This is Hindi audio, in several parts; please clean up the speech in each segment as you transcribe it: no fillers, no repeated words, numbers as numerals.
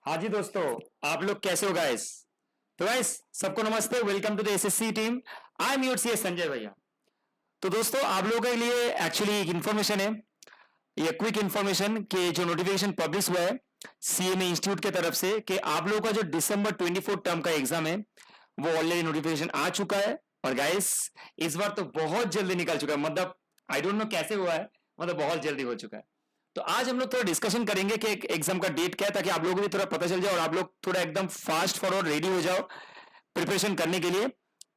हाँ जी दोस्तों, आप लोग कैसे हो गाइस। तो गाइस सबको नमस्ते, welcome to the SSC team. I am your CS Sanjay भैया। तो दोस्तों आप लोगों के लिए एक्चुअली एक इन्फॉर्मेशन है, ये क्विक इन्फॉर्मेशन कि जो नोटिफिकेशन पब्लिश हुआ है सीएमए इंस्टीट्यूट के तरफ से कि आप लोगों का जो दिसंबर 24 टर्म का एग्जाम है वो ऑलरेडी नोटिफिकेशन आ चुका है। और गाइस इस बार तो बहुत जल्दी निकल चुका है, मतलब आई डोंट नो कैसे हुआ है, मतलब बहुत जल्दी हो चुका है। तो आज हम लोग थोड़ा डिस्कशन करेंगे कि एग्जाम का डेट क्या है, ताकि आप लोगों को भी थोड़ा पता चल जाए और आप लोग थोड़ा एकदम फास्ट फॉरवर्ड रेडी हो जाओ प्रिपरेशन करने के लिए,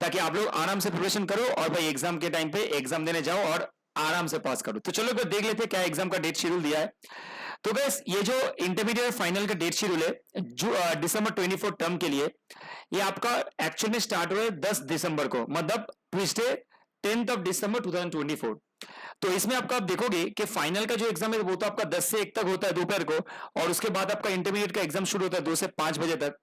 ताकि आप लोग आराम से प्रिपरेशन करो और भाई एग्जाम के टाइम पे एग्जाम देने जाओ और आराम से पास करो। तो चलो एक बार देख लेते हैं क्या एग्जाम का डेट शेड्यूल दिया है। तो बस ये जो इंटरमीडिएट फाइनल का डेट शेड्यूल है जो दिसंबर 24 टर्म के लिए, ये आपका एक्चुअल में स्टार्ट हुआ है 10 दिसंबर को, मतलब ट्यूसडे 10th ऑफ दिसंबर 2024। तो इसमें आपका आप देखोगे कि फाइनल का जो एग्जाम है वो तो आपका 10 से 1 तक होता है दोपहर को, और उसके बाद आपका इंटरमीडिएट का एग्जाम शुरू होता है 2 से 5 बजे तक।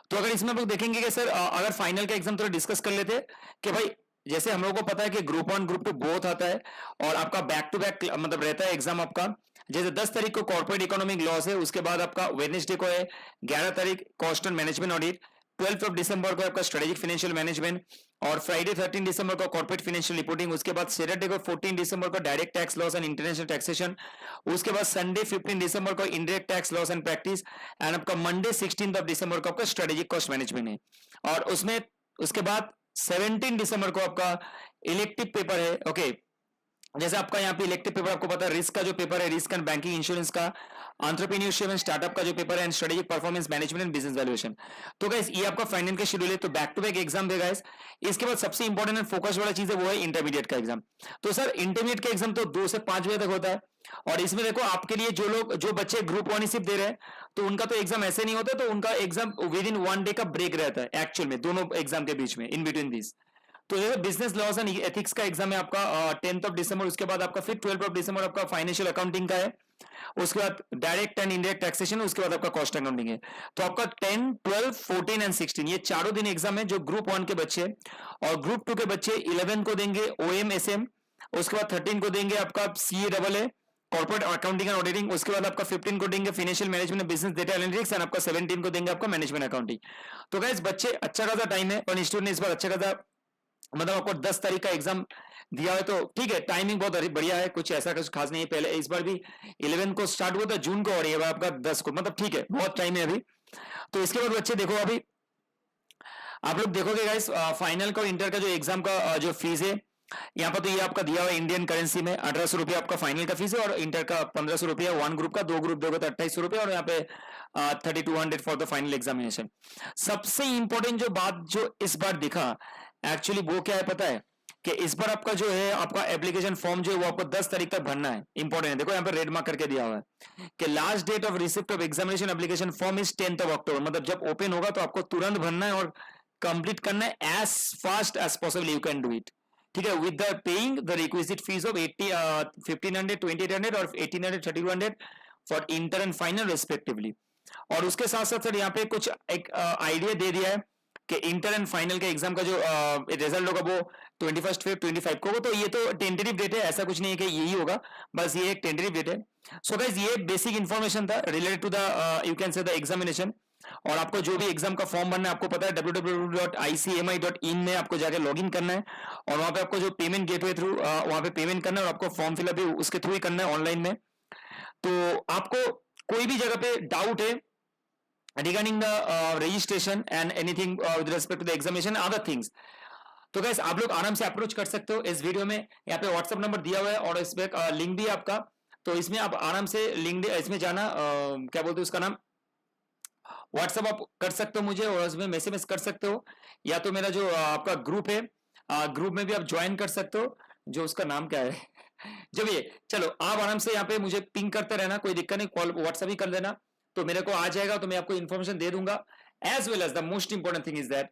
तो अगर इसमें आप लोग देखेंगे कि सर अगर फाइनल का एग्जाम थोड़ा डिस्कस कर लेते कि भाई जैसे हम लोगों को पता है कि ग्रुप 1 ग्रुप 2 बोथ आता है और आपका बैक टू बैक मतलब रहता है एग्जाम आपका। जैसे 10 तारीख को कॉर्पोरेट इकोनॉमिक लॉस है, उसके बाद आपका वेडनेसडे को है 11 तारीख cost and management audit, 12 of December को आपका स्ट्रेटेजिक फाइनेंशियल मैनेजमेंट, और फ्राइडे 13 दिसंबर को कॉर्पोरेट फाइनेंशियल रिपोर्टिंग, उसके बाद सैटरडे को 14 दिसंबर को direct tax loss and international taxation, उसके बाद संडे 15 दिसंबर को indirect tax loss and practice, and आपका मंडे 16 ऑफ दिसंबर को आपका स्ट्रेटेजिक कॉस्ट मैनेजमेंट है। और उसमें उसके बाद 17 दिसंबर को आपका इलेक्टिव पेपर है। ओके, जैसे आपका यहाँ पे इलेक्टिव पेपर आपको पता है, रिस्क का जो पेपर है, रिस्क एंड बैंकिंग इंश्योरेंस का, एंटरप्रेन्योरशिप एंड स्टार्टअप का जो पेपर है, and strategic performance management and business valuation. तो गाइस ये आपका फाइनल का शेड्यूल है, तो बैक टू बैक एग्जाम है गाइस। इसके बाद सबसे इंपॉर्टेंट एंड फोकस वाला चीज है वो है इंटरमीडिएट का एग्जाम। तो सर इंटरमीडिएट का एग्जाम तो 2 से 5 बजे तक होता है, और इसमें देखो आपके लिए जो बच्चे ग्रुप 1 सिर्फ दे रहे हैं तो उनका तो एग्जाम ऐसे नहीं होता, तो उनका एग्जाम विद इन 1 डे का ब्रेक रहता है एक्चुअल में दोनों एग्जाम के बीच में, इन बिटवीन दिस। तो ये बिजनेस लॉस एंड एथिक्स का एग्जाम है आपका 10th ऑफ दिसंबर, उसके बाद आपका फिर 12 ऑफ दिसंबर आपका फाइनेंशियल अकाउंटिंग का है, उसके बाद डायरेक्ट एंड इनडायरेक्ट टैक्सेशन, उसके बाद आपका कॉस्ट अकाउंटिंग है। तो आपका 10, 12, 14 एंड 16 ये चारों दिन एग्जाम है जो ग्रुप 1 के बच्चे, और ग्रुप 2 के बच्चे 11 को देंगे OMSM, उसके बाद 13 को देंगे आपका CA corporate accounting and auditing, उसके बाद आपका 15 को देंगे financial management business data analytics, and आपका 17 को देंगे आपका मैनेजमेंट अकाउंटिंग। तो गाइस बच्चे अच्छा खासा टाइम है, और इंस्टीट्यूट ने इस बार अच्छा खासा मतलब आपको 10 तारीख का एग्जाम दिया है, तो ठीक है टाइमिंग बहुत बढ़िया है, कुछ ऐसा कुछ खास नहीं है। पहले इस बार भी 11 को स्टार्ट हुआ था जून को, और ये आपका 10 को, मतलब ठीक है बहुत टाइम है अभी। तो इसके बाद बच्चे देखो अभी आप लोग देखोगे गाइस फाइनल का इंटर का जो एग्जाम का जो फीस है यहाँ पर, तो ये आपका दिया हुआ इंडियन करेंसी में 1800 रुपया आपका फाइनल का फीस है, और इंटर का 1500 रुपया 1 ग्रुप का, 2 ग्रुप दोगे तो 2800 रुपया, और यहाँ पे 3200 फॉर द फाइनल एग्जामिनेशन। सबसे इंपॉर्टेंट जो बात जो इस बार दिखा एक्चुअली वो क्या है पता है, कि इस बार आपका जो है आपका एप्लीकेशन फॉर्म जो है वो आपको 10 तारीख तक भरना है। इंपॉर्टेंट है, देखो यहाँ पे रेड मार्क करके दिया हुआ है कि last date of receipt of examination application form is 10th of October, मतलब जब ओपन होगा तो आपको तुरंत भरना है और कंप्लीट करना है as fast as possible you can do it. ठीक है, with the paying the requisite fees of 1500 2800 और 1800 3200 for inter and final respectively. और उसके साथ साथ सर यहाँ पे कुछ एक आइडिया दे दिया है कि इंटर एंड फाइनल के एग्जाम का जो रिजल्ट होगा वो 21 Feb 25 को होगा। तो ये तो टेंटेटिव डेट है, ऐसा कुछ नहीं है कि यही होगा, बस ये एक टेंटेटिव डेट है। सो गाइस ये बेसिक इंफॉर्मेशन था related to the you can say the examination. और आपको जो भी एग्जाम का फॉर्म भरना है आपको पता है www.icmi.in में आपको जाकर लॉग इन करना है, और वहां पे आपको जो पेमेंट गेटवे थ्रू वहां पे पेमेंट करना है, और आपको फॉर्म फिलअप भी उसके थ्रू ही करना है ऑनलाइन में। तो आपको कोई भी जगह पे डाउट है regarding the registration and anything with respect to the examination other things, तो गैस आप लोग आराम से अप्रोच कर सकते हो। इस वीडियो में यहाँ पे व्हाट्सएप नंबर दिया हुआ है, और इस पे लिंक भी है आपका, तो इसमें आप आराम से लिंक इसमें जाना क्या बोलते हो उसका नाम, व्हाट्सएप आप कर सकते हो मुझे, और उसमें मैसेज कर सकते हो, या तो मेरा जो आपका ग्रुप है ग्रुप में भी आप ज्वाइन कर सकते हो, जो उसका नाम क्या है जब ये चलो आप आराम से यहाँ पे मुझे पिंग करते रहना, कोई दिक्कत नहीं, कॉल व्हाट्सएप ही कर देना, तो मेरे को आ जाएगा, तो मैं आपको इन्फॉर्मेशन दे दूंगा। As well as the most important thing is that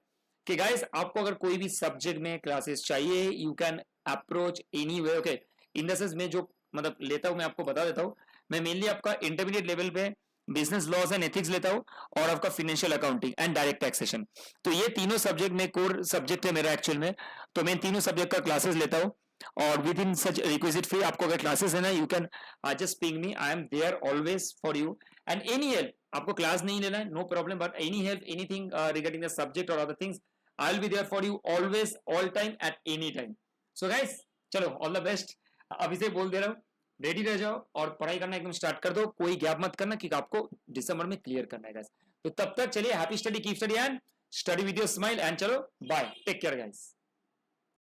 कि गाइस आपको अगर कोई भी सब्जेक्ट में क्लासेस चाहिए you can approach any way. Okay, in the sense मैं जो मतलब लेता हूं मैं आपको बता देता हूं, मैं मेनली आपका इंटरमीडिएट लेवल पे बिजनेस लॉज एंड एथिक्स लेता हूं, और आपका financial accounting and direct taxation. तो ये तीनों सब्जेक्ट में कोर सब्जेक्ट है मेरा एक्चुअल में, तो मैं तीनों सब्जेक्ट का क्लासेस लेता हूं, और with in such requisite fee आपको अगर क्लासेस है ना you can just ping me, I am there always for you, and any help, आपको क्लास नहीं लेना है, no problem, but any help, anything regarding the subject और other things, I will be there for you always, all time, at any time. So guys, चलो ऑल द बेस्ट. अभी से बोल दे रहा हूँ, रेडी रह जाओ और पढ़ाई करना एकदम स्टार्ट कर दो, कोई गैप मत करना क्योंकि आपको दिसंबर में क्लियर करना है गाइस. तो तब तक चलिए, happy study, keep study and study with your smile, and चलो बाय, टेक केयर गाइस.